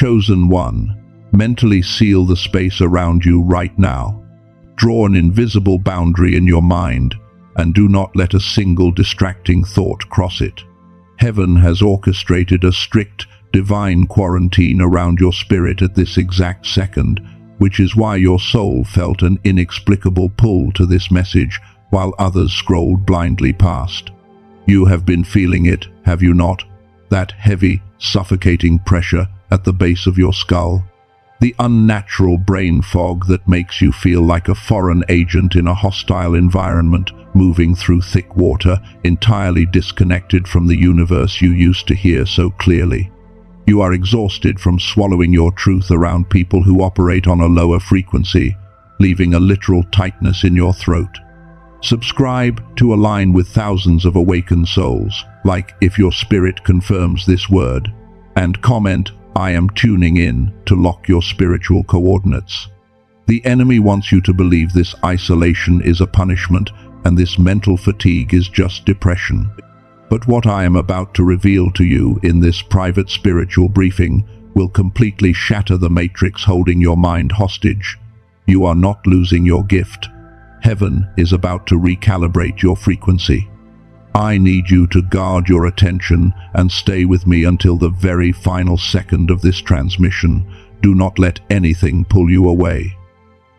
Chosen one, mentally seal the space around you right now. Draw an invisible boundary in your mind, and do not let a single distracting thought cross it. Heaven has orchestrated a strict, divine quarantine around your spirit at this exact second, which is why your soul felt an inexplicable pull to this message while others scrolled blindly past. You have been feeling it, have you not? That heavy, suffocating pressure at the base of your skull. The unnatural brain fog that makes you feel like a foreign agent in a hostile environment, moving through thick water, entirely disconnected from the universe you used to hear so clearly. You are exhausted from swallowing your truth around people who operate on a lower frequency, leaving a literal tightness in your throat. Subscribe to align with thousands of awakened souls, like if your spirit confirms this word, and comment, "I am tuning in," to lock your spiritual coordinates. The enemy wants you to believe this isolation is a punishment and this mental fatigue is just depression. But what I am about to reveal to you in this private spiritual briefing will completely shatter the matrix holding your mind hostage. You are not losing your gift. Heaven is about to recalibrate your frequency. I need you to guard your attention and stay with me until the very final second of this transmission. Do not let anything pull you away.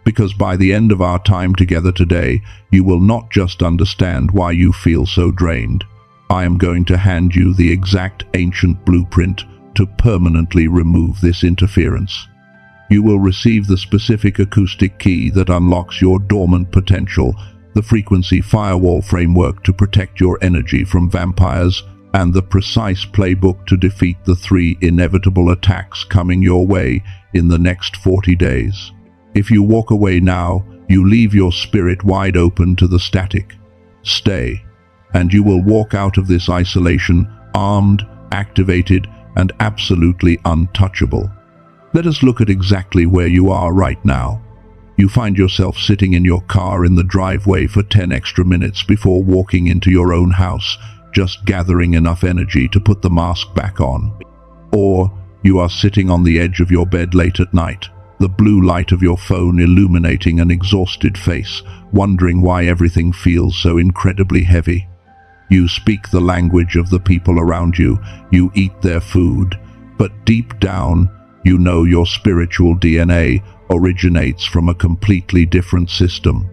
Because by the end of our time together today, you will not just understand why you feel so drained. I am going to hand you the exact ancient blueprint to permanently remove this interference. You will receive the specific acoustic key that unlocks your dormant potential, the frequency firewall framework to protect your energy from vampires, and the precise playbook to defeat the 3 inevitable attacks coming your way in the next 40 days. If you walk away now, you leave your spirit wide open to the static. Stay, and you will walk out of this isolation armed, activated, and absolutely untouchable. Let us look at exactly where you are right now. You find yourself sitting in your car in the driveway for 10 extra minutes before walking into your own house, just gathering enough energy to put the mask back on. Or you are sitting on the edge of your bed late at night, the blue light of your phone illuminating an exhausted face, wondering why everything feels so incredibly heavy. You speak the language of the people around you, you eat their food, but deep down, you know your spiritual DNA originates from a completely different system.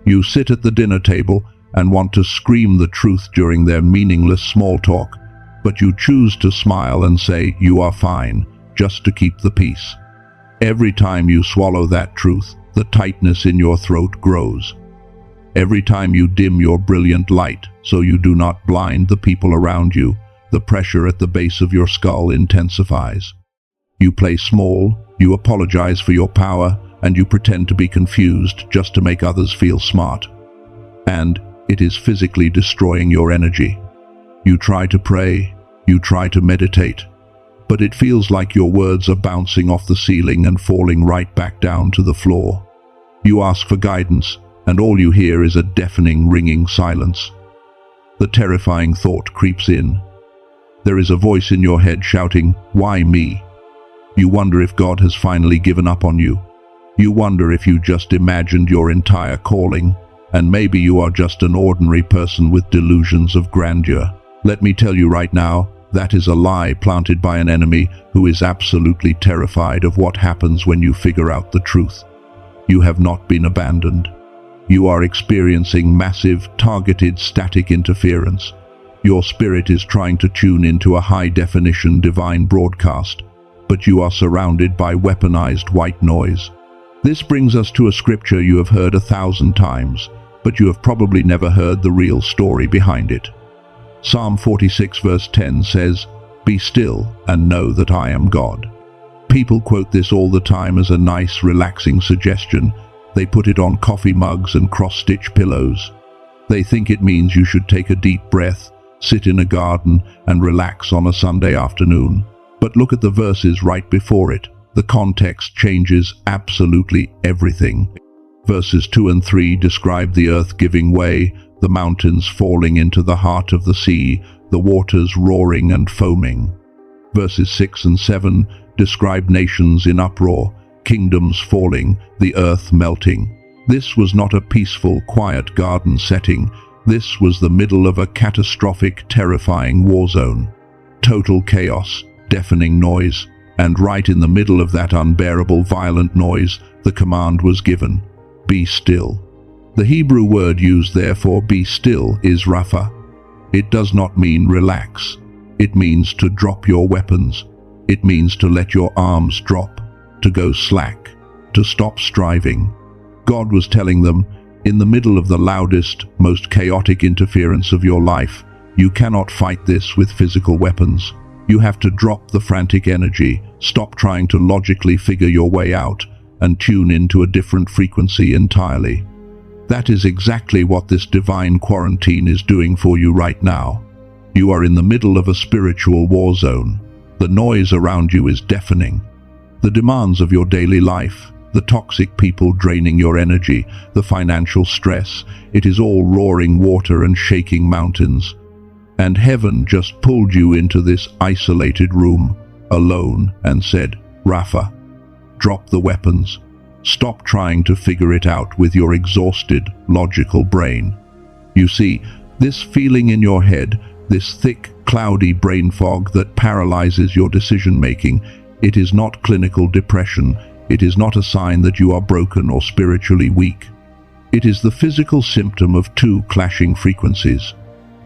You sit at the dinner table and want to scream the truth during their meaningless small talk, but you choose to smile and say you are fine, just to keep the peace. Every time you swallow that truth, the tightness in your throat grows. Every time you dim your brilliant light so you do not blind the people around you, the pressure at the base of your skull intensifies. You play small, you apologize for your power, and you pretend to be confused just to make others feel smart. And it is physically destroying your energy. You try to pray, you try to meditate, but it feels like your words are bouncing off the ceiling and falling right back down to the floor. You ask for guidance, and all you hear is a deafening, ringing silence. The terrifying thought creeps in. There is a voice in your head shouting, "Why me?" You wonder if God has finally given up on you. You wonder if you just imagined your entire calling, and maybe you are just an ordinary person with delusions of grandeur. Let me tell you right now, that is a lie planted by an enemy who is absolutely terrified of what happens when you figure out the truth. You have not been abandoned. You are experiencing massive, targeted static interference. Your spirit is trying to tune into a high-definition divine broadcast, but you are surrounded by weaponized white noise. This brings us to a scripture you have heard 1,000 times, but you have probably never heard the real story behind it. Psalm 46 verse 10 says, "Be still and know that I am God." People quote this all the time as a nice, relaxing suggestion. They put it on coffee mugs and cross-stitch pillows. They think it means you should take a deep breath, sit in a garden, and relax on a Sunday afternoon. But look at the verses right before it. The context changes absolutely everything. Verses 2 and 3 describe the earth giving way, the mountains falling into the heart of the sea, the waters roaring and foaming. Verses 6 and 7 described nations in uproar, kingdoms falling, the earth melting. This was not a peaceful, quiet garden setting. This was the middle of a catastrophic, terrifying war zone. Total chaos, deafening noise, and right in the middle of that unbearable, violent noise, the command was given: be still. The Hebrew word used there for be still is rapha. It does not mean relax. It means to drop your weapons. It means to let your arms drop, to go slack, to stop striving. God was telling them, in the middle of the loudest, most chaotic interference of your life, you cannot fight this with physical weapons. You have to drop the frantic energy, stop trying to logically figure your way out, and tune into a different frequency entirely. That is exactly what this divine quarantine is doing for you right now. You are in the middle of a spiritual war zone. The noise around you is deafening. The demands of your daily life, the toxic people draining your energy, the financial stress, it is all roaring water and shaking mountains. And heaven just pulled you into this isolated room, alone, and said, Rapha, drop the weapons. Stop trying to figure it out with your exhausted, logical brain. You see, this feeling in your head, this thick, cloudy brain fog that paralyzes your decision-making, it is not clinical depression. It is not a sign that you are broken or spiritually weak. It is the physical symptom of two clashing frequencies.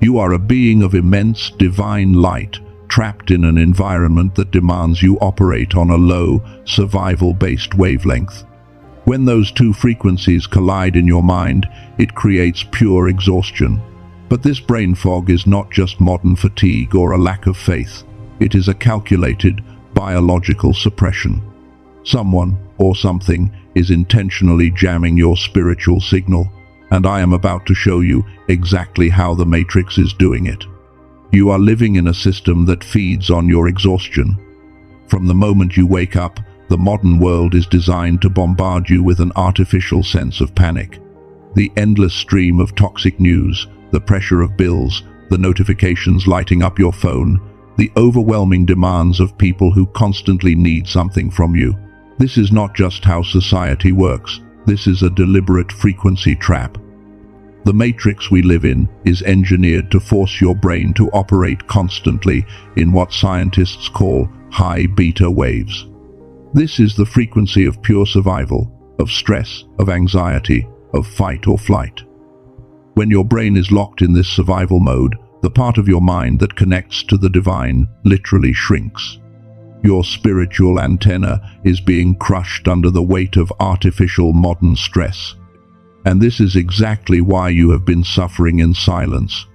You are a being of immense, divine light, trapped in an environment that demands you operate on a low, survival-based wavelength. When those two frequencies collide in your mind, it creates pure exhaustion. But this brain fog is not just modern fatigue or a lack of faith. It is a calculated, biological suppression. Someone or something is intentionally jamming your spiritual signal, and I am about to show you exactly how the Matrix is doing it. You are living in a system that feeds on your exhaustion. From the moment you wake up, the modern world is designed to bombard you with an artificial sense of panic. The endless stream of toxic news, the pressure of bills, the notifications lighting up your phone, the overwhelming demands of people who constantly need something from you. This is not just how society works. This is a deliberate frequency trap. The matrix we live in is engineered to force your brain to operate constantly in what scientists call high beta waves. This is the frequency of pure survival, of stress, of anxiety, of fight or flight. When your brain is locked in this survival mode, the part of your mind that connects to the divine literally shrinks. Your spiritual antenna is being crushed under the weight of artificial modern stress. And this is exactly why you have been suffering in silence.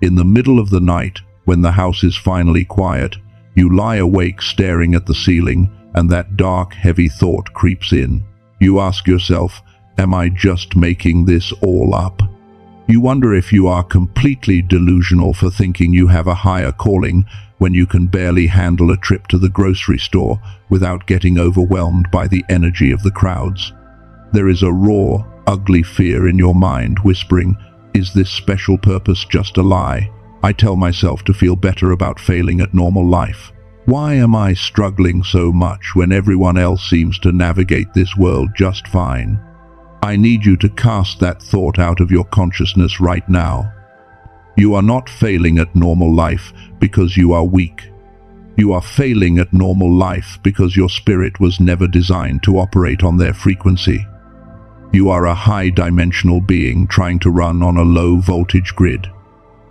In the middle of the night, when the house is finally quiet, you lie awake staring at the ceiling, and that dark, heavy thought creeps in. You ask yourself, am I just making this all up? You wonder if you are completely delusional for thinking you have a higher calling when you can barely handle a trip to the grocery store without getting overwhelmed by the energy of the crowds. There is a raw, ugly fear in your mind whispering, is this special purpose just a lie? I tell myself to feel better about failing at normal life. Why am I struggling so much when everyone else seems to navigate this world just fine? I need you to cast that thought out of your consciousness right now. You are not failing at normal life because you are weak. You are failing at normal life because your spirit was never designed to operate on their frequency. You are a high-dimensional being trying to run on a low-voltage grid.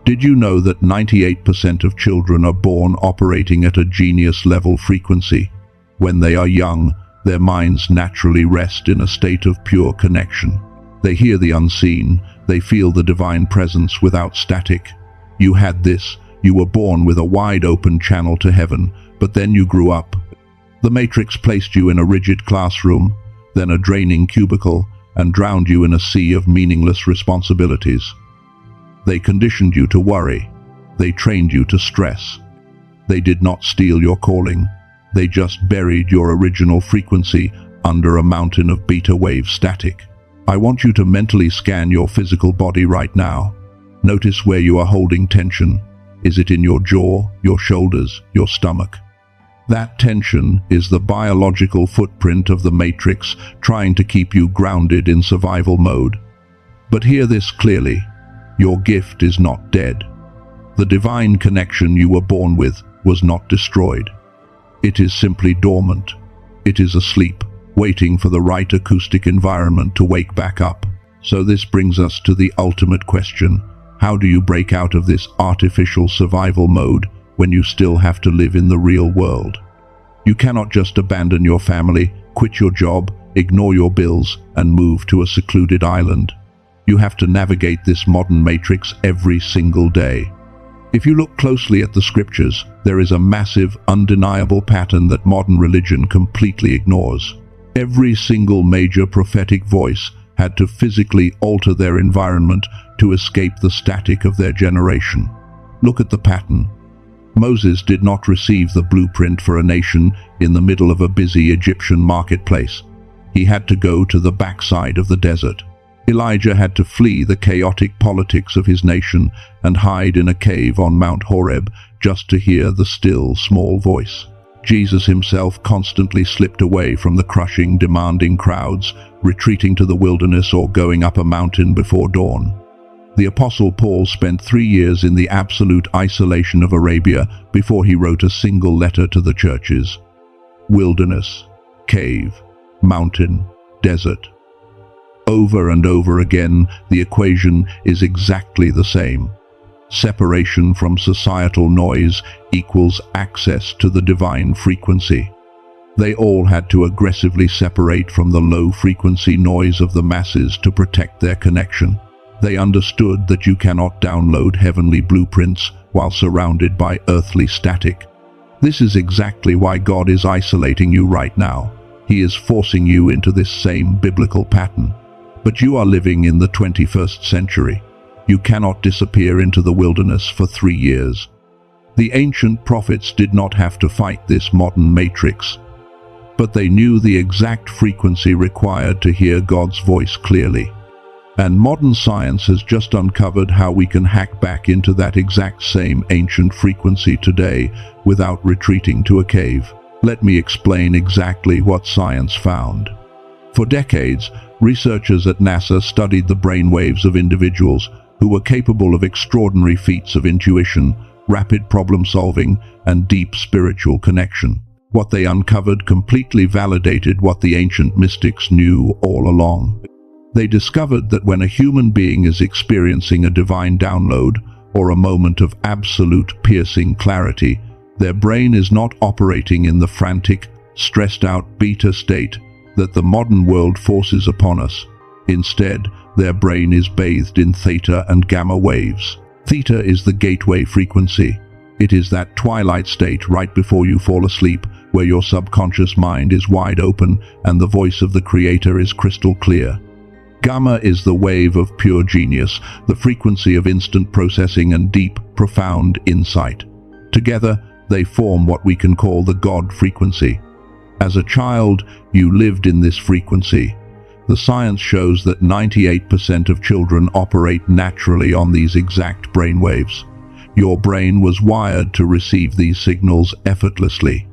Did you know that 98% of children are born operating at a genius-level frequency? When they are young, their minds naturally rest in a state of pure connection. They hear the unseen, they feel the divine presence without static. You had this, you were born with a wide-open channel to heaven, but then you grew up. The Matrix placed you in a rigid classroom, then a draining cubicle, and drowned you in a sea of meaningless responsibilities. They conditioned you to worry. They trained you to stress. They did not steal your calling. They just buried your original frequency under a mountain of beta wave static. I want you to mentally scan your physical body right now. Notice where you are holding tension. Is it in your jaw, your shoulders, your stomach? That tension is the biological footprint of the matrix trying to keep you grounded in survival mode. But hear this clearly. Your gift is not dead. The divine connection you were born with was not destroyed. It is simply dormant. It is asleep, waiting for the right acoustic environment to wake back up. So this brings us to the ultimate question. How do you break out of this artificial survival mode when you still have to live in the real world? You cannot just abandon your family, quit your job, ignore your bills, and move to a secluded island. You have to navigate this modern matrix every single day. If you look closely at the scriptures, there is a massive, undeniable pattern that modern religion completely ignores. Every single major prophetic voice had to physically alter their environment to escape the static of their generation. Look at the pattern. Moses did not receive the blueprint for a nation in the middle of a busy Egyptian marketplace. He had to go to the backside of the desert. Elijah had to flee the chaotic politics of his nation and hide in a cave on Mount Horeb just to hear the still, small voice. Jesus himself constantly slipped away from the crushing, demanding crowds, retreating to the wilderness or going up a mountain before dawn. The Apostle Paul spent 3 years in the absolute isolation of Arabia before he wrote a single letter to the churches. Wilderness, cave, mountain, desert. Over and over again, the equation is exactly the same. Separation from societal noise equals access to the divine frequency. They all had to aggressively separate from the low-frequency noise of the masses to protect their connection. They understood that you cannot download heavenly blueprints while surrounded by earthly static. This is exactly why God is isolating you right now. He is forcing you into this same biblical pattern. But you are living in the 21st century. You cannot disappear into the wilderness for 3 years. The ancient prophets did not have to fight this modern matrix, but they knew the exact frequency required to hear God's voice clearly. And modern science has just uncovered how we can hack back into that exact same ancient frequency today without retreating to a cave. Let me explain exactly what science found. For decades, researchers at NASA studied the brainwaves of individuals who were capable of extraordinary feats of intuition, rapid problem-solving, and deep spiritual connection. What they uncovered completely validated what the ancient mystics knew all along. They discovered that when a human being is experiencing a divine download or a moment of absolute piercing clarity, their brain is not operating in the frantic, stressed-out beta state that the modern world forces upon us. Instead, their brain is bathed in theta and gamma waves. Theta is the gateway frequency. It is that twilight state right before you fall asleep, where your subconscious mind is wide open and the voice of the Creator is crystal clear. Gamma is the wave of pure genius, the frequency of instant processing and deep, profound insight. Together, they form what we can call the God frequency. As a child, you lived in this frequency. The science shows that 98% of children operate naturally on these exact brainwaves. Your brain was wired to receive these signals effortlessly.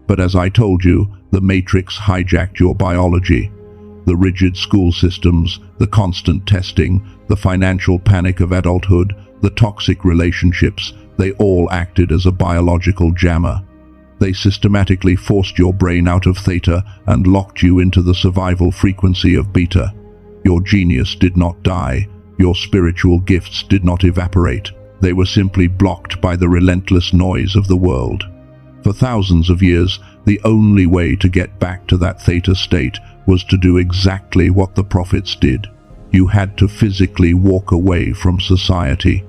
But as I told you, the matrix hijacked your biology. The rigid school systems, the constant testing, the financial panic of adulthood, the toxic relationships, they all acted as a biological jammer. They systematically forced your brain out of theta and locked you into the survival frequency of beta. Your genius did not die. Your spiritual gifts did not evaporate. They were simply blocked by the relentless noise of the world. For thousands of years, the only way to get back to that theta state was to do exactly what the prophets did. You had to physically walk away from society.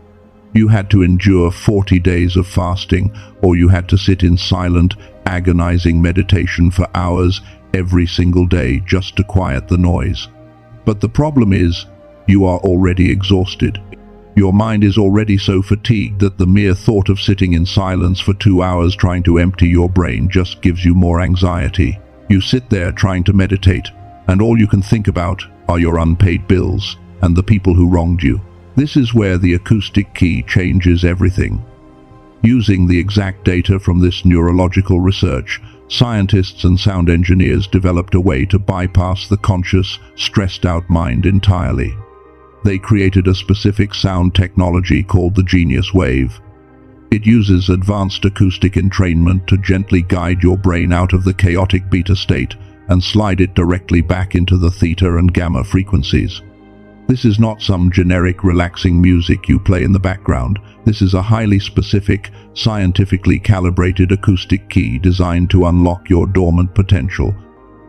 You had to endure 40 days of fasting, or you had to sit in silent, agonizing meditation for hours every single day just to quiet the noise. But the problem is, you are already exhausted. Your mind is already so fatigued that the mere thought of sitting in silence for 2 hours trying to empty your brain just gives you more anxiety. You sit there trying to meditate, and all you can think about are your unpaid bills and the people who wronged you. This is where the acoustic key changes everything. Using the exact data from this neurological research, scientists and sound engineers developed a way to bypass the conscious, stressed-out mind entirely. They created a specific sound technology called the Genius Wave. It uses advanced acoustic entrainment to gently guide your brain out of the chaotic beta state and slide it directly back into the theta and gamma frequencies. This is not some generic relaxing music you play in the background. This is a highly specific, scientifically calibrated acoustic key designed to unlock your dormant potential.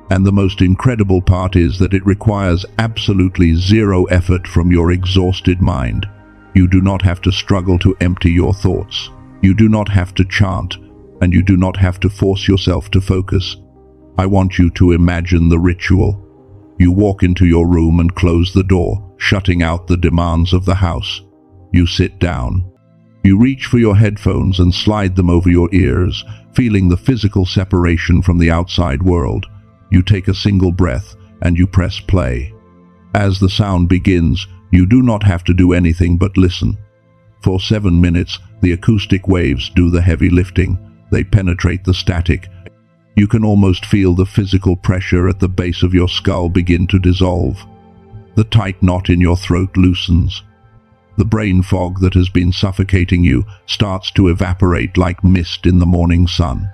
And the most incredible part is that it requires absolutely zero effort from your exhausted mind. You do not have to struggle to empty your thoughts. You do not have to chant, and you do not have to force yourself to focus. I want you to imagine the ritual. You walk into your room and close the door, shutting out the demands of the house. You sit down. You reach for your headphones and slide them over your ears, feeling the physical separation from the outside world. You take a single breath and you press play. As the sound begins, you do not have to do anything but listen. For 7 minutes, the acoustic waves do the heavy lifting. They penetrate the static. You can almost feel the physical pressure at the base of your skull begin to dissolve. The tight knot in your throat loosens. The brain fog that has been suffocating you starts to evaporate like mist in the morning sun.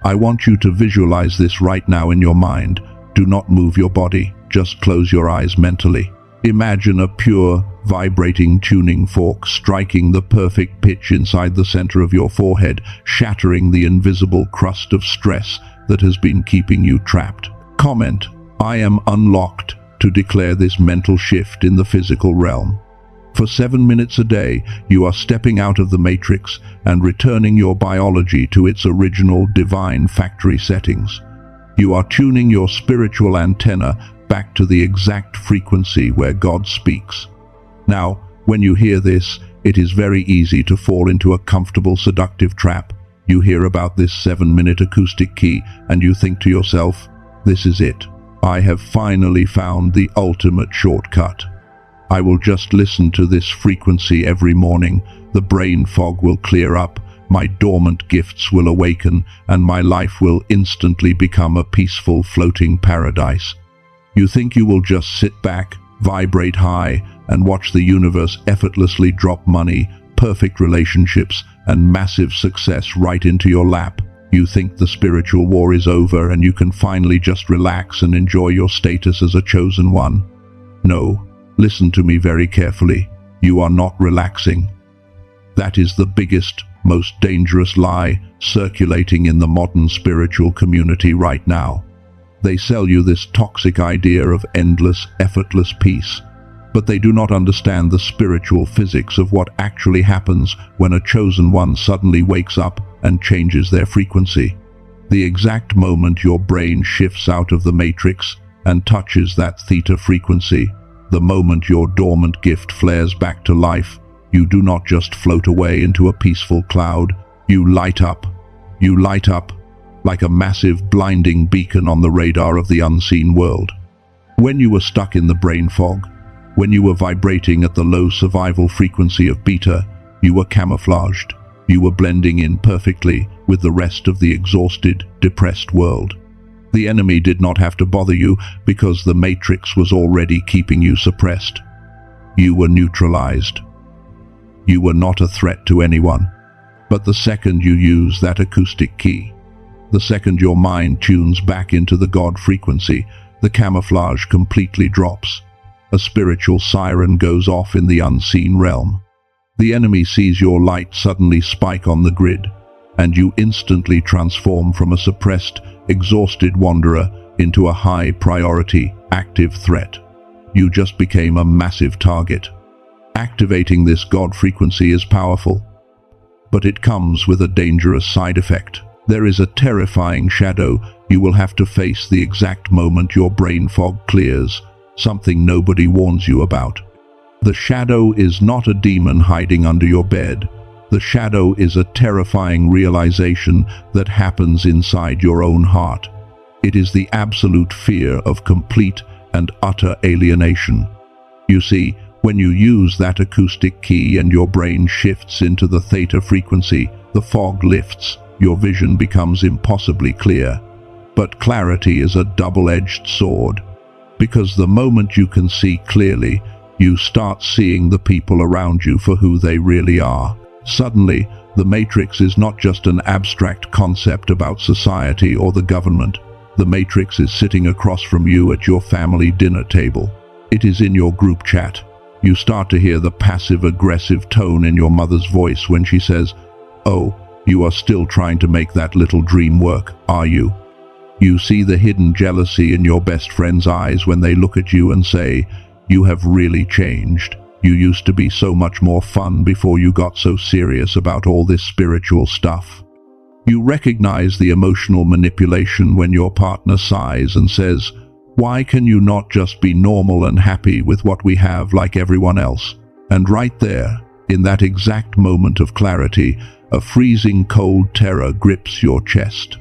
I want you to visualize this right now in your mind. Do not move your body, just close your eyes mentally. Imagine a pure, vibrating tuning fork striking the perfect pitch inside the center of your forehead, shattering the invisible crust of stress that has been keeping you trapped. Comment, "I am unlocked," to declare this mental shift in the physical realm. For 7 minutes a day, you are stepping out of the matrix and returning your biology to its original divine factory settings. You are tuning your spiritual antenna back to the exact frequency where God speaks. Now, when you hear this, it is very easy to fall into a comfortable, seductive trap. You hear about this 7-minute acoustic key and you think to yourself, "This is it. I have finally found the ultimate shortcut. I will just listen to this frequency every morning. The brain fog will clear up, my dormant gifts will awaken, and my life will instantly become a peaceful floating paradise." You think you will just sit back, vibrate high, and watch the universe effortlessly drop money, perfect relationships, and massive success right into your lap. You think the spiritual war is over and you can finally just relax and enjoy your status as a chosen one. No. Listen to me very carefully. You are not relaxing. That is the biggest, most dangerous lie circulating in the modern spiritual community right now. They sell you this toxic idea of endless, effortless peace, but they do not understand the spiritual physics of what actually happens when a chosen one suddenly wakes up and changes their frequency. The exact moment your brain shifts out of the matrix and touches that theta frequency, the moment your dormant gift flares back to life, you do not just float away into a peaceful cloud. You light up. You light up like a massive, blinding beacon on the radar of the unseen world. When you were stuck in the brain fog, when you were vibrating at the low survival frequency of beta, you were camouflaged. You were blending in perfectly with the rest of the exhausted, depressed world. The enemy did not have to bother you because the matrix was already keeping you suppressed. You were neutralized. You were not a threat to anyone. But the second you use that acoustic key, the second your mind tunes back into the God frequency, the camouflage completely drops. A spiritual siren goes off in the unseen realm. The enemy sees your light suddenly spike on the grid, and you instantly transform from a suppressed, exhausted wanderer into a high-priority, active threat. You just became a massive target. Activating this God frequency is powerful, but it comes with a dangerous side effect. There is a terrifying shadow you will have to face the exact moment your brain fog clears, something nobody warns you about. The shadow is not a demon hiding under your bed. The shadow is a terrifying realization that happens inside your own heart. It is the absolute fear of complete and utter alienation. You see, When you use that acoustic key and your brain shifts into the theta frequency, the fog lifts, your vision becomes impossibly clear. But clarity is a double-edged sword, because the moment you can see clearly, you start seeing the people around you for who they really are. Suddenly, the Matrix is not just an abstract concept about society or the government. The Matrix is sitting across from you at your family dinner table. It is in your group chat. You start to hear the passive-aggressive tone in your mother's voice when she says, "Oh, you are still trying to make that little dream work, are you?" You see the hidden jealousy in your best friend's eyes when they look at you and say, "You have really changed. You used to be so much more fun before you got so serious about all this spiritual stuff." You recognize the emotional manipulation when your partner sighs and says, "Why can you not just be normal and happy with what we have like everyone else?" And right there, in that exact moment of clarity, a freezing cold terror grips your chest.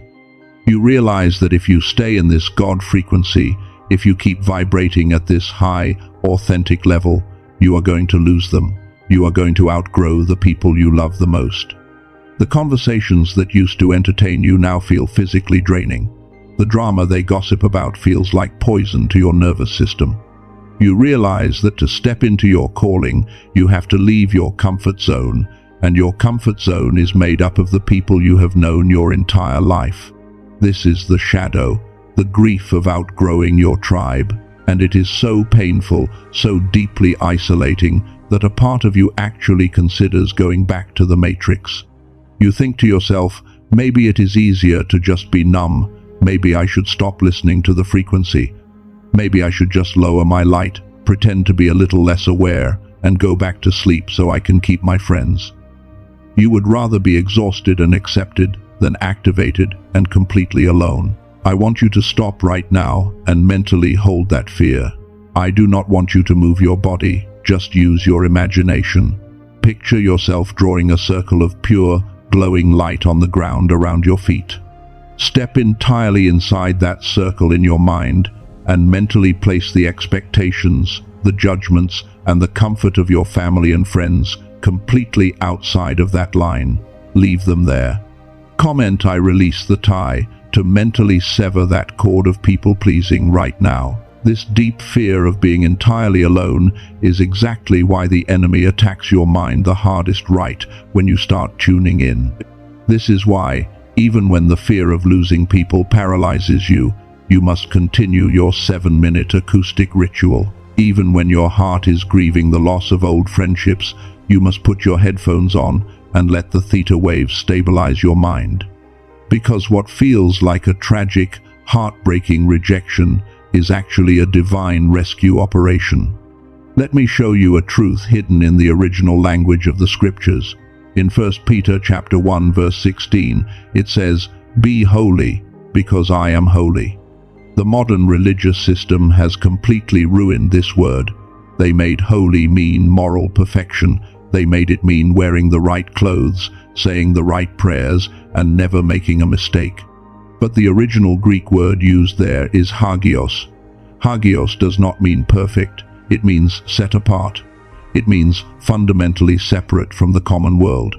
You realize that if you stay in this God frequency, if you keep vibrating at this high, authentic level, you are going to lose them. You are going to outgrow the people you love the most. The conversations that used to entertain you now feel physically draining. The drama they gossip about feels like poison to your nervous system. You realize that to step into your calling, you have to leave your comfort zone, and your comfort zone is made up of the people you have known your entire life. This is the shadow, the grief of outgrowing your tribe, and it is so painful, so deeply isolating, that a part of you actually considers going back to the Matrix. You think to yourself, maybe it is easier to just be numb, maybe I should stop listening to the frequency, maybe I should just lower my light, pretend to be a little less aware, and go back to sleep so I can keep my friends. You would rather be exhausted and accepted than activated and completely alone. I want you to stop right now and mentally hold that fear. I do not want you to move your body, just use your imagination. Picture yourself drawing a circle of pure, glowing light on the ground around your feet. Step entirely inside that circle in your mind and mentally place the expectations, the judgments, and the comfort of your family and friends completely outside of that line. Leave them there. Comment, "I release the tie," to mentally sever that cord of people-pleasing right now. This deep fear of being entirely alone is exactly why the enemy attacks your mind the hardest right when you start tuning in. This is why, even when the fear of losing people paralyzes you, you must continue your 7-minute acoustic ritual. Even when your heart is grieving the loss of old friendships, you must put your headphones on and let the theta waves stabilize your mind. Because what feels like a tragic, heartbreaking rejection is actually a divine rescue operation. Let me show you a truth hidden in the original language of the scriptures. In 1 Peter chapter 1 verse 16, it says, "Be holy, because I am holy." The modern religious system has completely ruined this word. They made holy mean moral perfection. They made it mean wearing the right clothes, saying the right prayers, and never making a mistake. But the original Greek word used there is hagios. Hagios does not mean perfect, it means set apart. It means fundamentally separate from the common world.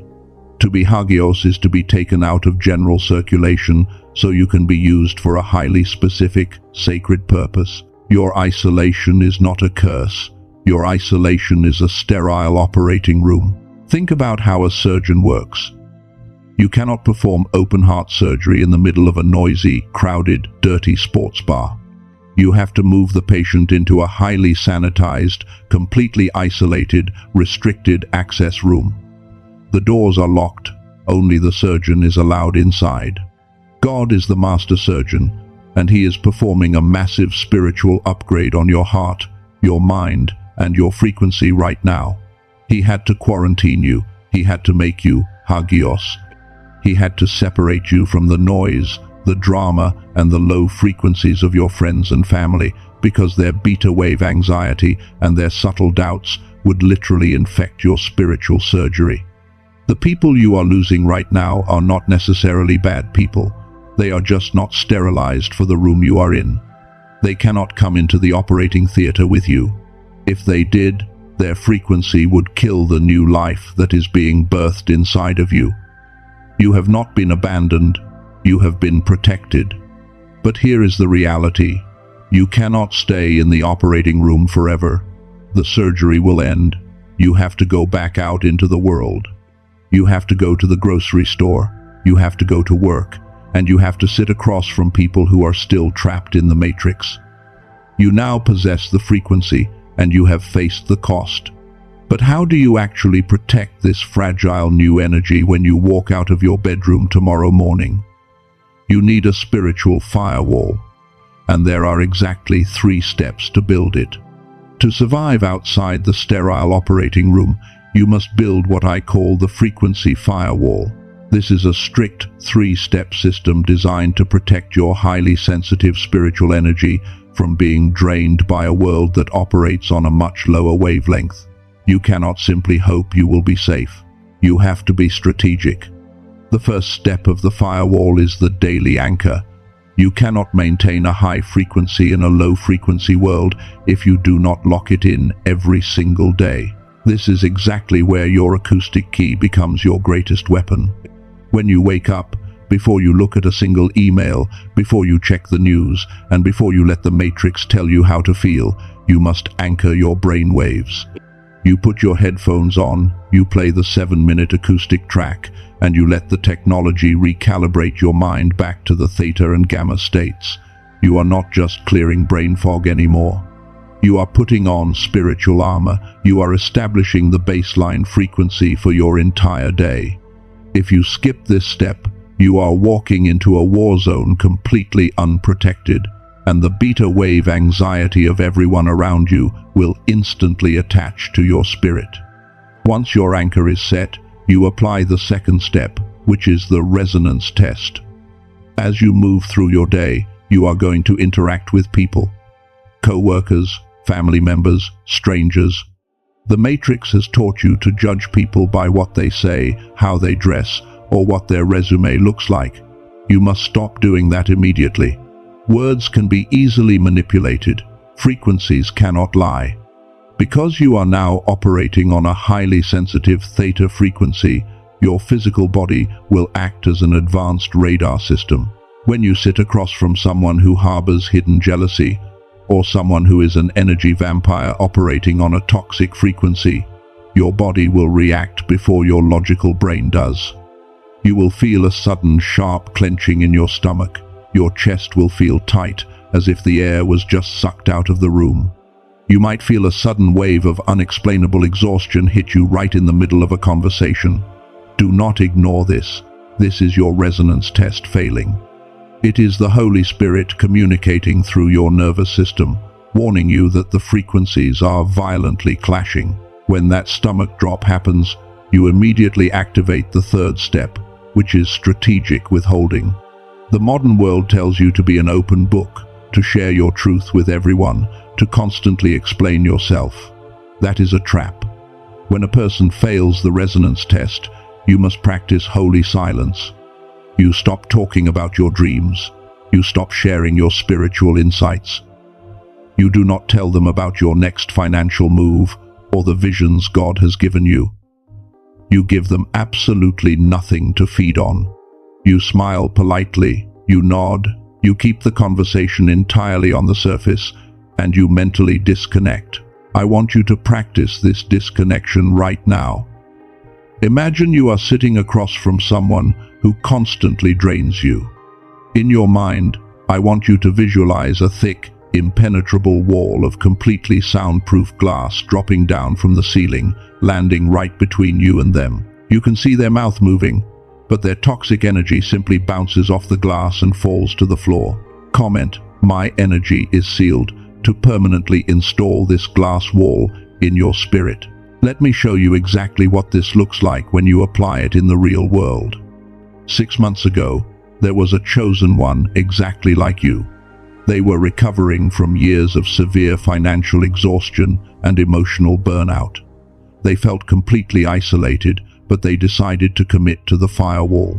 To be hagios is to be taken out of general circulation so you can be used for a highly specific, sacred purpose. Your isolation is not a curse. Your isolation is a sterile operating room. Think about how a surgeon works. You cannot perform open-heart surgery in the middle of a noisy, crowded, dirty sports bar. You have to move the patient into a highly sanitized, completely isolated, restricted access room. The doors are locked. Only the surgeon is allowed inside. God is the master surgeon, and he is performing a massive spiritual upgrade on your heart, your mind, and your frequency right now. He had to quarantine you. He had to make you hagios. He had to separate you from the noise, the drama, and the low frequencies of your friends and family, because their beta wave anxiety and their subtle doubts would literally infect your spiritual surgery. The people you are losing right now are not necessarily bad people. They are just not sterilized for the room you are in. They cannot come into the operating theater with you. If they did, Their frequency would kill the new life that is being birthed inside of you. You have not been abandoned, you have been protected. But here is the reality. You cannot stay in the operating room forever. The surgery will end. You have to go back out into the world. You have to go to the grocery store. You have to go to work. And you have to sit across from people who are still trapped in the matrix. You now possess the frequency, and you have faced the cost. But how do you actually protect this fragile new energy when you walk out of your bedroom tomorrow morning? You need a spiritual firewall, and there are exactly 3 steps to build it. To survive outside the sterile operating room, you must build what I call the frequency firewall. This is a strict 3-step system designed to protect your highly sensitive spiritual energy from being drained by a world that operates on a much lower wavelength. You cannot simply hope you will be safe. You have to be strategic. The first step of the firewall is the daily anchor. You cannot maintain a high frequency in a low frequency world if you do not lock it in every single day. This is exactly where your acoustic key becomes your greatest weapon. When you wake up, before you look at a single email, before you check the news, and before you let the matrix tell you how to feel, you must anchor your brain waves. You put your headphones on, you play the 7-minute acoustic track, and you let the technology recalibrate your mind back to the theta and gamma states. You are not just clearing brain fog anymore. You are putting on spiritual armor. You are establishing the baseline frequency for your entire day. If you skip this step, you are walking into a war zone completely unprotected, and the beta wave anxiety of everyone around you will instantly attach to your spirit. Once your anchor is set, you apply the second step, which is the resonance test. As you move through your day, you are going to interact with people, co-workers, family members, strangers. The Matrix has taught you to judge people by what they say, how they dress, or what their resume looks like. You must stop doing that immediately. Words can be easily manipulated. Frequencies cannot lie. Because you are now operating on a highly sensitive theta frequency, your physical body will act as an advanced radar system. When you sit across from someone who harbors hidden jealousy, or someone who is an energy vampire operating on a toxic frequency, your body will react before your logical brain does. You will feel a sudden sharp clenching in your stomach. Your chest will feel tight, as if the air was just sucked out of the room. You might feel a sudden wave of unexplainable exhaustion hit you right in the middle of a conversation. Do not ignore this. This is your resonance test failing. It is the Holy Spirit communicating through your nervous system, warning you that the frequencies are violently clashing. When that stomach drop happens, you immediately activate the third step, which is strategic withholding. The modern world tells you to be an open book, to share your truth with everyone, to constantly explain yourself. That is a trap. When a person fails the resonance test, you must practice holy silence. You stop talking about your dreams. You stop sharing your spiritual insights. You do not tell them about your next financial move or the visions God has given you. You give them absolutely nothing to feed on. You smile politely, you nod, you keep the conversation entirely on the surface, and you mentally disconnect. I want you to practice this disconnection right now. Imagine you are sitting across from someone who constantly drains you. In your mind, I want you to visualize a thick, impenetrable wall of completely soundproof glass dropping down from the ceiling, landing right between you and them. You can see their mouth moving, but their toxic energy simply bounces off the glass and falls to the floor. Comment, "My energy is sealed," to permanently install this glass wall in your spirit. Let me show you exactly what this looks like when you apply it in the real world. 6 months ago, there was a chosen one exactly like you. They were recovering from years of severe financial exhaustion and emotional burnout. They felt completely isolated, but they decided to commit to the firewall.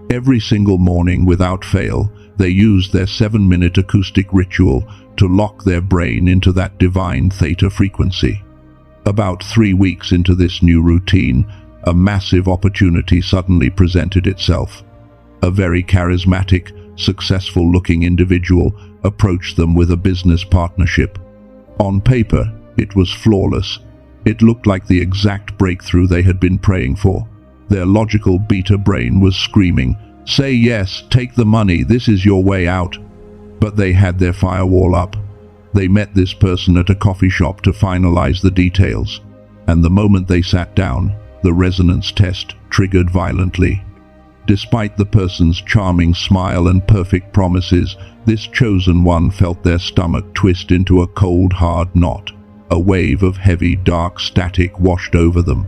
Every single morning, without fail, they used their 7-minute acoustic ritual to lock their brain into that divine theta frequency. About 3 weeks into this new routine, a massive opportunity suddenly presented itself. A very charismatic, successful-looking individual approached them with a business partnership. On paper, it was flawless. It looked like the exact breakthrough they had been praying for. Their logical beta brain was screaming, "Say yes, take the money, this is your way out." But they had their firewall up. They met this person at a coffee shop to finalize the details, and the moment they sat down, the resonance test triggered violently. Despite the person's charming smile and perfect promises, this chosen one felt their stomach twist into a cold, hard knot. A wave of heavy, dark static washed over them.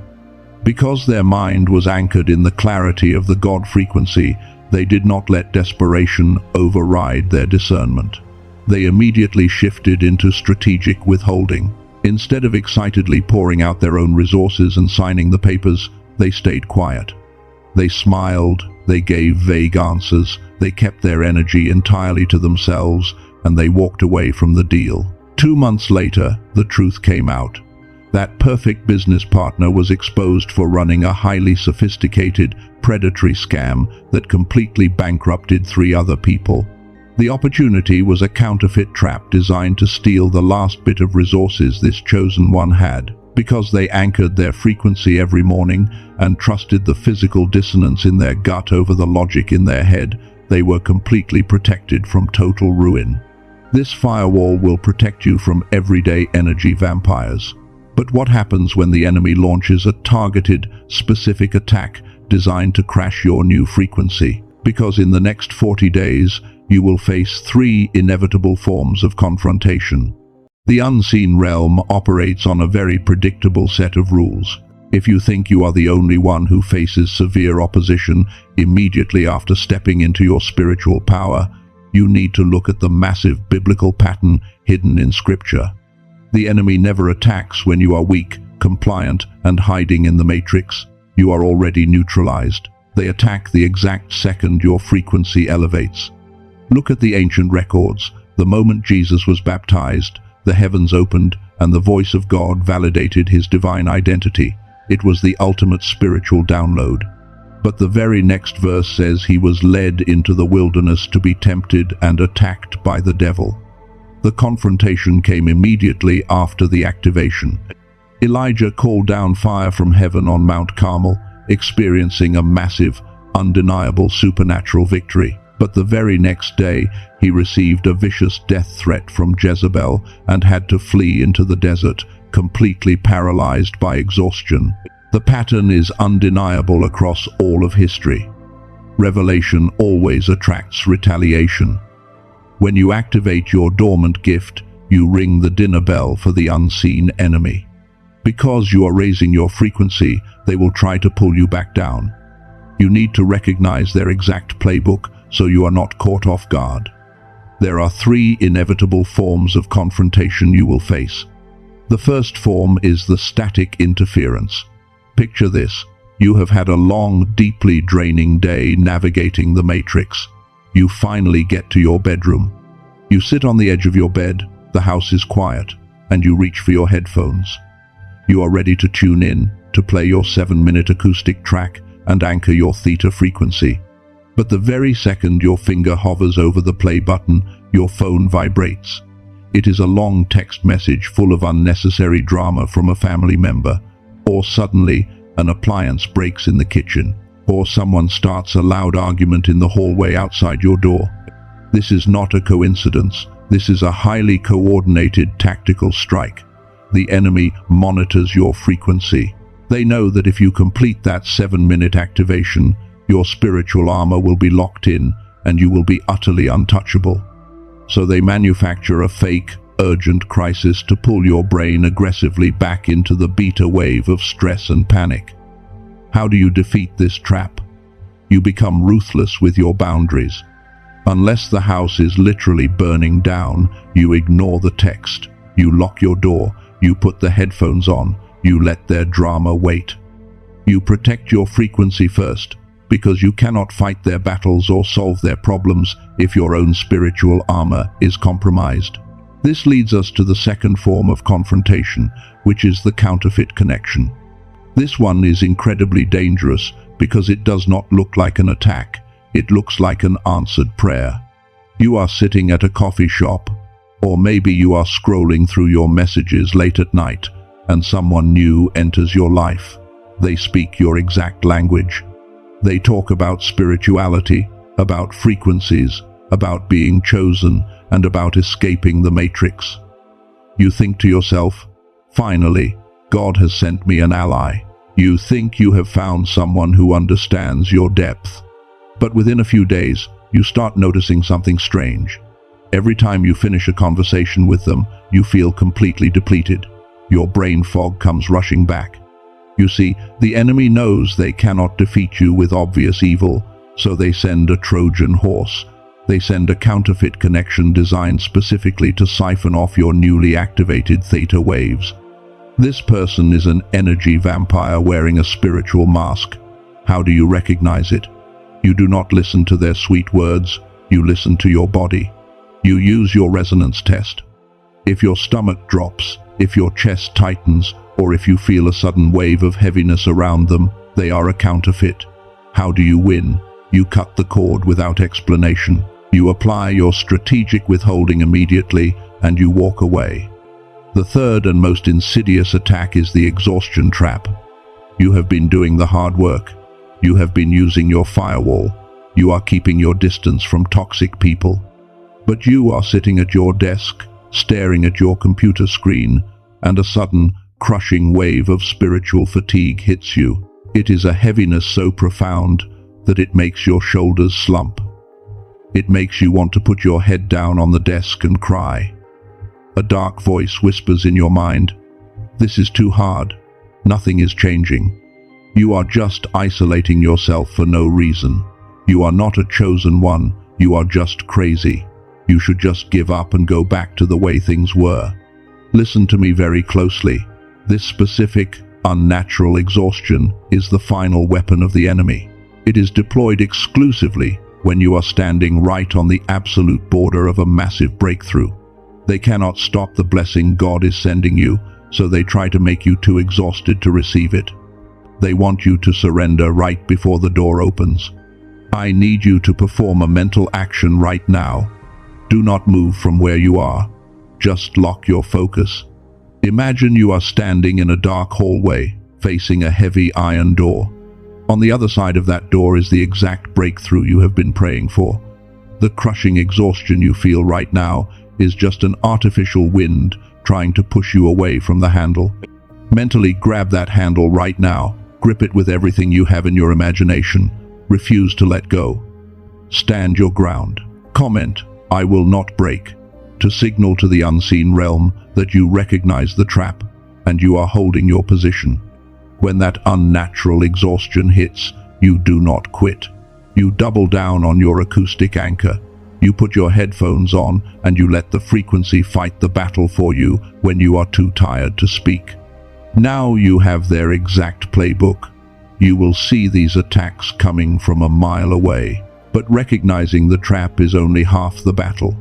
Because their mind was anchored in the clarity of the God frequency, they did not let desperation override their discernment. They immediately shifted into strategic withholding. Instead of excitedly pouring out their own resources and signing the papers, they stayed quiet. They smiled, they gave vague answers, they kept their energy entirely to themselves, and they walked away from the deal. 2 months later, the truth came out. That perfect business partner was exposed for running a highly sophisticated, predatory scam that completely bankrupted 3 other people. The opportunity was a counterfeit trap designed to steal the last bit of resources this chosen one had. Because they anchored their frequency every morning and trusted the physical dissonance in their gut over the logic in their head, they were completely protected from total ruin. This firewall will protect you from everyday energy vampires. But what happens when the enemy launches a targeted, specific attack designed to crash your new frequency? Because in the next 40 days, you will face 3 inevitable forms of confrontation. The unseen realm operates on a very predictable set of rules. If you think you are the only one who faces severe opposition immediately after stepping into your spiritual power, you need to look at the massive biblical pattern hidden in Scripture. The enemy never attacks when you are weak, compliant, and hiding in the matrix. You are already neutralized. They attack the exact second your frequency elevates. Look at the ancient records. The moment Jesus was baptized, the heavens opened, and the voice of God validated his divine identity. It was the ultimate spiritual download. But the very next verse says he was led into the wilderness to be tempted and attacked by the devil. The confrontation came immediately after the activation. Elijah called down fire from heaven on Mount Carmel, experiencing a massive, undeniable supernatural victory. But the very next day, he received a vicious death threat from Jezebel and had to flee into the desert, completely paralyzed by exhaustion. The pattern is undeniable across all of history. Revelation always attracts retaliation. When you activate your dormant gift, you ring the dinner bell for the unseen enemy. Because you are raising your frequency, they will try to pull you back down. You need to recognize their exact playbook so you are not caught off guard. There are 3 inevitable forms of confrontation you will face. The first form is the static interference. Picture this. You have had a long, deeply draining day navigating the matrix. You finally get to your bedroom. You sit on the edge of your bed, the house is quiet, and you reach for your headphones. You are ready to tune in, to play your 7-minute acoustic track and anchor your theta frequency. But the very second your finger hovers over the play button, your phone vibrates. It is a long text message full of unnecessary drama from a family member, or suddenly an appliance breaks in the kitchen, or someone starts a loud argument in the hallway outside your door. This is not a coincidence. This is a highly coordinated tactical strike. The enemy monitors your frequency. They know that if you complete that 7-minute activation, your spiritual armor will be locked in and you will be utterly untouchable. So they manufacture a fake, urgent crisis to pull your brain aggressively back into the beta wave of stress and panic. How do you defeat this trap? You become ruthless with your boundaries. Unless the house is literally burning down, you ignore the text. You lock your door. You put the headphones on. You let their drama wait. You protect your frequency first, because you cannot fight their battles or solve their problems if your own spiritual armor is compromised. This leads us to the second form of confrontation, which is the counterfeit connection. This one is incredibly dangerous because it does not look like an attack, it looks like an answered prayer. You are sitting at a coffee shop, or maybe you are scrolling through your messages late at night, and someone new enters your life. They speak your exact language. They talk about spirituality, about frequencies, about being chosen, and about escaping the matrix. You think to yourself, finally, God has sent me an ally. You think you have found someone who understands your depth. But within a few days, you start noticing something strange. Every time you finish a conversation with them, you feel completely depleted. Your brain fog comes rushing back. You see, the enemy knows they cannot defeat you with obvious evil, so they send a Trojan horse. They send a counterfeit connection designed specifically to siphon off your newly activated theta waves. This person is an energy vampire wearing a spiritual mask. How do you recognize it? You do not listen to their sweet words, you listen to your body. You use your resonance test. If your stomach drops, if your chest tightens, or if you feel a sudden wave of heaviness around them, they are a counterfeit. How do you win? You cut the cord without explanation. You apply your strategic withholding immediately, and you walk away. The third and most insidious attack is the exhaustion trap. You have been doing the hard work. You have been using your firewall. You are keeping your distance from toxic people. But you are sitting at your desk, staring at your computer screen, and a sudden, crushing wave of spiritual fatigue hits you. It is a heaviness so profound that it makes your shoulders slump. It makes you want to put your head down on the desk and cry. A dark voice whispers in your mind, "This is too hard. Nothing is changing. You are just isolating yourself for no reason. You are not a chosen one. You are just crazy. You should just give up and go back to the way things were." Listen to me very closely. This specific, unnatural exhaustion is the final weapon of the enemy. It is deployed exclusively when you are standing right on the absolute border of a massive breakthrough. They cannot stop the blessing God is sending you, so they try to make you too exhausted to receive it. They want you to surrender right before the door opens. I need you to perform a mental action right now. Do not move from where you are. Just lock your focus. Imagine you are standing in a dark hallway, facing a heavy iron door. On the other side of that door is the exact breakthrough you have been praying for. The crushing exhaustion you feel right now is just an artificial wind trying to push you away from the handle. Mentally grab that handle right now. Grip it with everything you have in your imagination. Refuse to let go. Stand your ground. Comment, "I will not break," to signal to the unseen realm that you recognize the trap and you are holding your position. When that unnatural exhaustion hits, you do not quit. You double down on your acoustic anchor. You put your headphones on and you let the frequency fight the battle for you when you are too tired to speak. Now you have their exact playbook. You will see these attacks coming from a mile away, but recognizing the trap is only half the battle.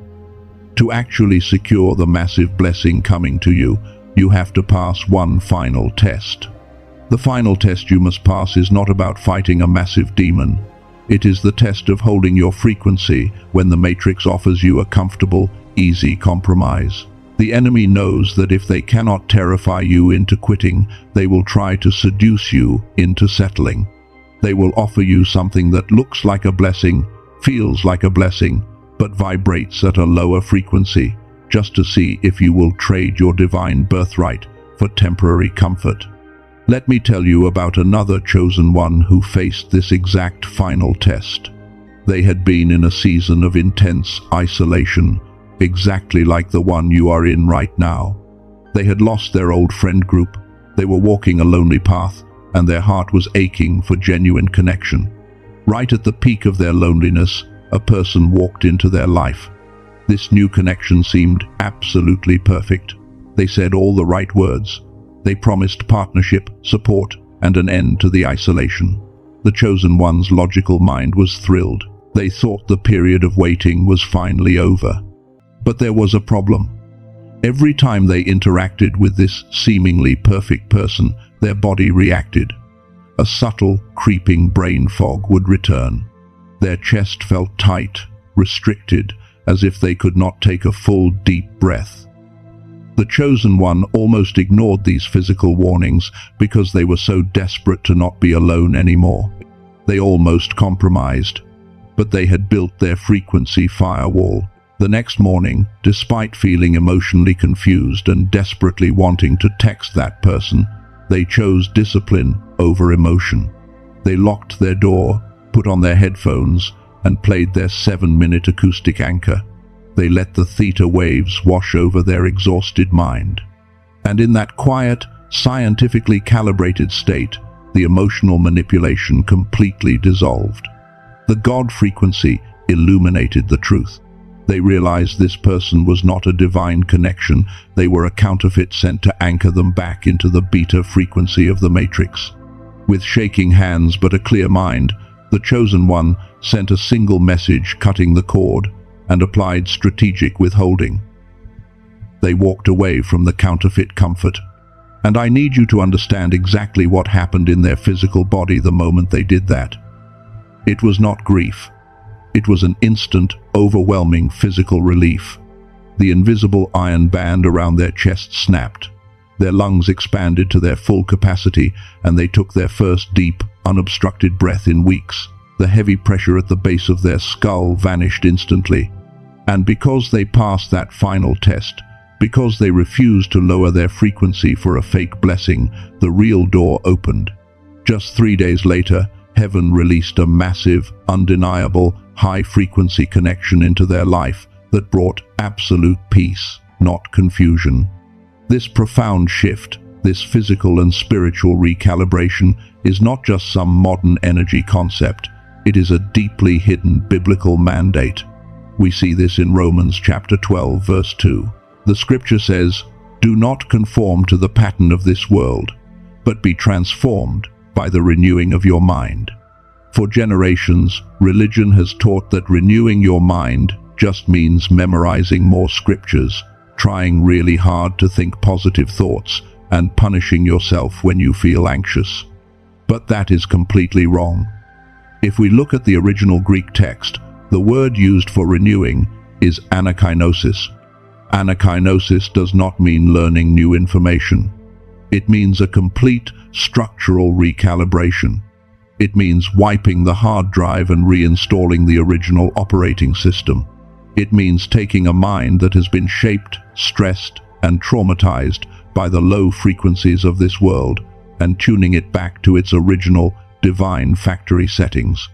To actually secure the massive blessing coming to you, you have to pass one final test. The final test you must pass is not about fighting a massive demon. It is the test of holding your frequency when the matrix offers you a comfortable, easy compromise. The enemy knows that if they cannot terrify you into quitting, they will try to seduce you into settling. They will offer you something that looks like a blessing, feels like a blessing, but vibrates at a lower frequency, just to see if you will trade your divine birthright for temporary comfort. Let me tell you about another chosen one who faced this exact final test. They had been in a season of intense isolation, exactly like the one you are in right now. They had lost their old friend group, they were walking a lonely path, and their heart was aching for genuine connection. Right at the peak of their loneliness, a person walked into their life. This new connection seemed absolutely perfect. They said all the right words. They promised partnership, support, and an end to the isolation. The chosen one's logical mind was thrilled. They thought the period of waiting was finally over. But there was a problem. Every time they interacted with this seemingly perfect person, their body reacted. A subtle, creeping brain fog would return. Their chest felt tight, restricted, as if they could not take a full, deep breath. The Chosen One almost ignored these physical warnings because they were so desperate to not be alone anymore. They almost compromised, but they had built their frequency firewall. The next morning, despite feeling emotionally confused and desperately wanting to text that person, they chose discipline over emotion. They locked their door, put on their headphones, and played their 7-minute acoustic anchor. They let the theta waves wash over their exhausted mind. And in that quiet, scientifically calibrated state, the emotional manipulation completely dissolved. The God frequency illuminated the truth. They realized this person was not a divine connection, they were a counterfeit sent to anchor them back into the beta frequency of the Matrix. With shaking hands but a clear mind, the Chosen One sent a single message cutting the cord and applied strategic withholding. They walked away from the counterfeit comfort. And I need you to understand exactly what happened in their physical body the moment they did that. It was not grief. It was an instant, overwhelming physical relief. The invisible iron band around their chest snapped. Their lungs expanded to their full capacity, and they took their first deep, unobstructed breath in weeks. The heavy pressure at the base of their skull vanished instantly. And because they passed that final test, because they refused to lower their frequency for a fake blessing, the real door opened. Just 3 days later, heaven released a massive, undeniable, high-frequency connection into their life that brought absolute peace, not confusion. This profound shift, this physical and spiritual recalibration, is not just some modern energy concept. It is a deeply hidden biblical mandate. We see this in Romans chapter 12, verse 2. The scripture says, "Do not conform to the pattern of this world, but be transformed by the renewing of your mind." For generations, religion has taught that renewing your mind just means memorizing more scriptures, trying really hard to think positive thoughts, and punishing yourself when you feel anxious. But that is completely wrong. If we look at the original Greek text, the word used for renewing is anakinosis. Anakinosis does not mean learning new information. It means a complete structural recalibration. It means wiping the hard drive and reinstalling the original operating system. It means taking a mind that has been shaped, stressed, and traumatized by the low frequencies of this world and tuning it back to its original, divine factory settings.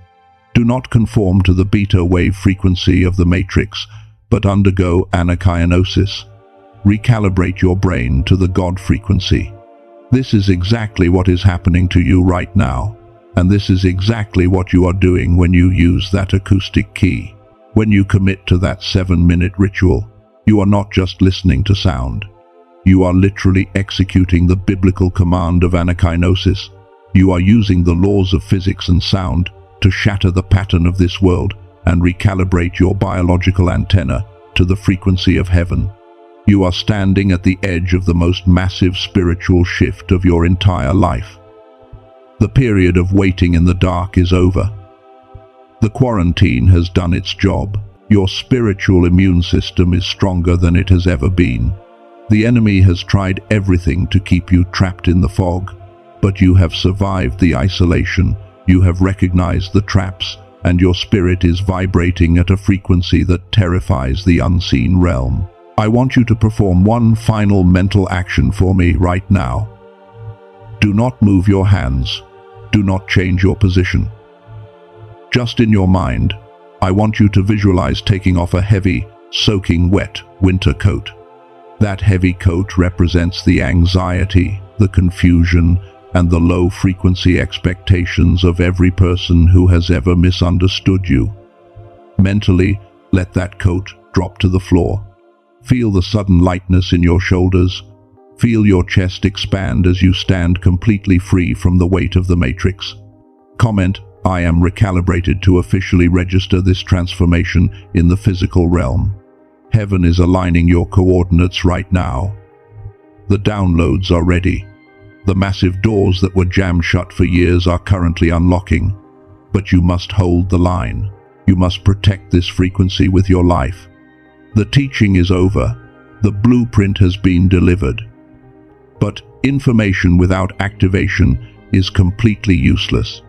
Do not conform to the beta wave frequency of the Matrix, but undergo anakinosis. Recalibrate your brain to the God frequency. This is exactly what is happening to you right now. And this is exactly what you are doing when you use that acoustic key. When you commit to that 7-minute ritual, you are not just listening to sound. You are literally executing the biblical command of anakinosis. You are using the laws of physics and sound to shatter the pattern of this world and recalibrate your biological antenna to the frequency of heaven. You are standing at the edge of the most massive spiritual shift of your entire life. The period of waiting in the dark is over. The quarantine has done its job. Your spiritual immune system is stronger than it has ever been. The enemy has tried everything to keep you trapped in the fog, but you have survived the isolation, you have recognized the traps, and your spirit is vibrating at a frequency that terrifies the unseen realm. I want you to perform one final mental action for me right now. Do not move your hands. Do not change your position. Just in your mind, I want you to visualize taking off a heavy, soaking wet winter coat. That heavy coat represents the anxiety, the confusion, and the low-frequency expectations of every person who has ever misunderstood you. Mentally, let that coat drop to the floor. Feel the sudden lightness in your shoulders. Feel your chest expand as you stand completely free from the weight of the Matrix. Comment, "I am recalibrated," to officially register this transformation in the physical realm. Heaven is aligning your coordinates right now. The downloads are ready. The massive doors that were jammed shut for years are currently unlocking. But you must hold the line. You must protect this frequency with your life. The teaching is over. The blueprint has been delivered. But information without activation is completely useless.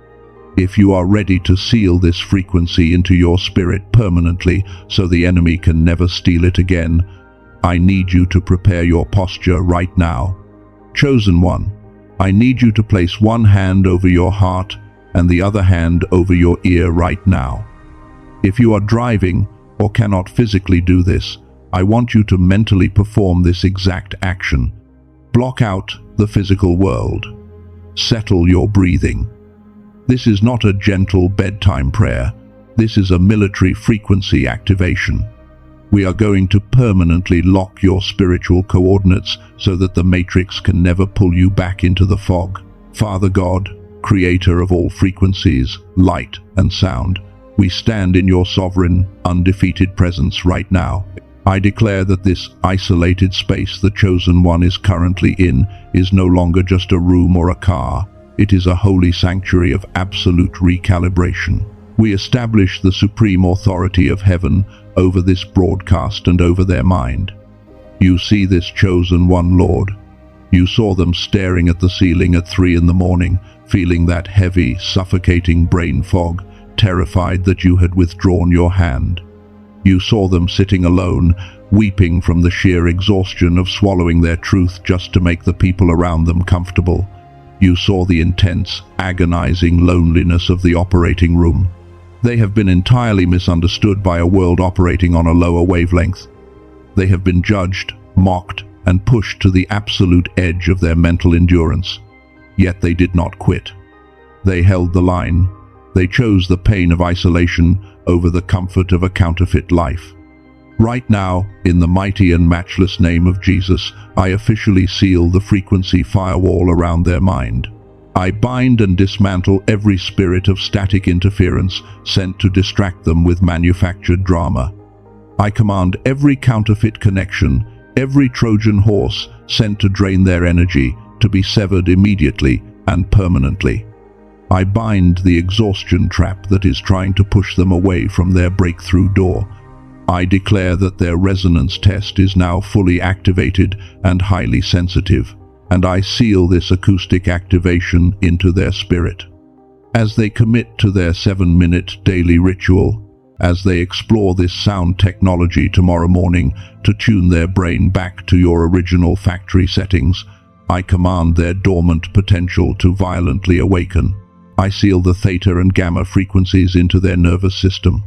If you are ready to seal this frequency into your spirit permanently so the enemy can never steal it again, I need you to prepare your posture right now. Chosen one, I need you to place one hand over your heart and the other hand over your ear right now. If you are driving or cannot physically do this, I want you to mentally perform this exact action. Block out the physical world. Settle your breathing. This is not a gentle bedtime prayer. This is a military frequency activation. We are going to permanently lock your spiritual coordinates so that the matrix can never pull you back into the fog. Father God, creator of all frequencies, light and sound, we stand in your sovereign, undefeated presence right now. I declare that this isolated space the Chosen One is currently in is no longer just a room or a car. It is a holy sanctuary of absolute recalibration. We establish the supreme authority of heaven over this broadcast and over their mind. You see this Chosen One, Lord. You saw them staring at the ceiling at 3 in the morning, feeling that heavy, suffocating brain fog, terrified that you had withdrawn your hand. You saw them sitting alone, weeping from the sheer exhaustion of swallowing their truth just to make the people around them comfortable. You saw the intense, agonizing loneliness of the operating room. They have been entirely misunderstood by a world operating on a lower wavelength. They have been judged, mocked, and pushed to the absolute edge of their mental endurance. Yet they did not quit. They held the line. They chose the pain of isolation over the comfort of a counterfeit life. Right now, in the mighty and matchless name of Jesus, I officially seal the frequency firewall around their mind. I bind and dismantle every spirit of static interference sent to distract them with manufactured drama. I command every counterfeit connection, every Trojan horse sent to drain their energy, to be severed immediately and permanently. I bind the exhaustion trap that is trying to push them away from their breakthrough door. I declare that their resonance test is now fully activated and highly sensitive, and I seal this acoustic activation into their spirit. As they commit to their 7-minute daily ritual, as they explore this sound technology tomorrow morning to tune their brain back to your original factory settings, I command their dormant potential to violently awaken. I seal the theta and gamma frequencies into their nervous system.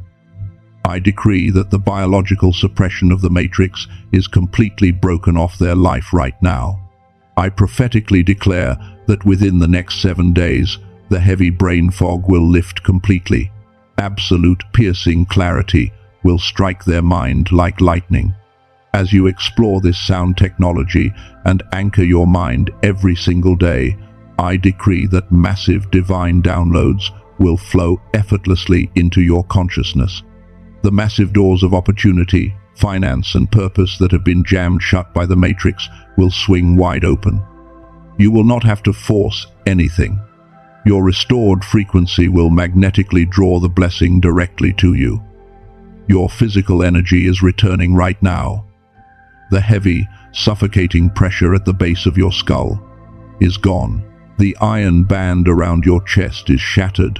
I decree that the biological suppression of the matrix is completely broken off their life right now. I prophetically declare that within the next 7 days, the heavy brain fog will lift completely. Absolute piercing clarity will strike their mind like lightning. As you explore this sound technology and anchor your mind every single day, I decree that massive divine downloads will flow effortlessly into your consciousness. The massive doors of opportunity, finance, and purpose that have been jammed shut by the matrix will swing wide open. You will not have to force anything. Your restored frequency will magnetically draw the blessing directly to you. Your physical energy is returning right now. The heavy, suffocating pressure at the base of your skull is gone. The iron band around your chest is shattered.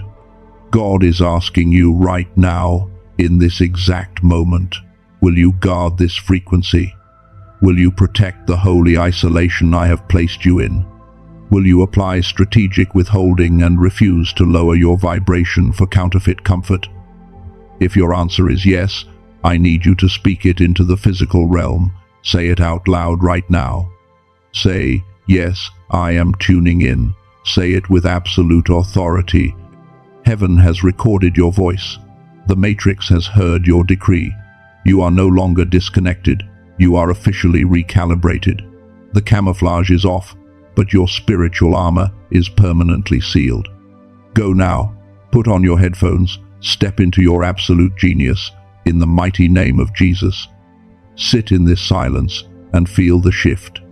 God is asking you right now, in this exact moment, will you guard this frequency? Will you protect the holy isolation I have placed you in? Will you apply strategic withholding and refuse to lower your vibration for counterfeit comfort? If your answer is yes, I need you to speak it into the physical realm. Say it out loud right now. Say, yes, I am tuning in. Say it with absolute authority. Heaven has recorded your voice. The matrix has heard your decree. You are no longer disconnected. You are officially recalibrated. The camouflage is off, but your spiritual armor is permanently sealed. Go now, put on your headphones, step into your absolute genius, in the mighty name of Jesus. Sit in this silence and feel the shift.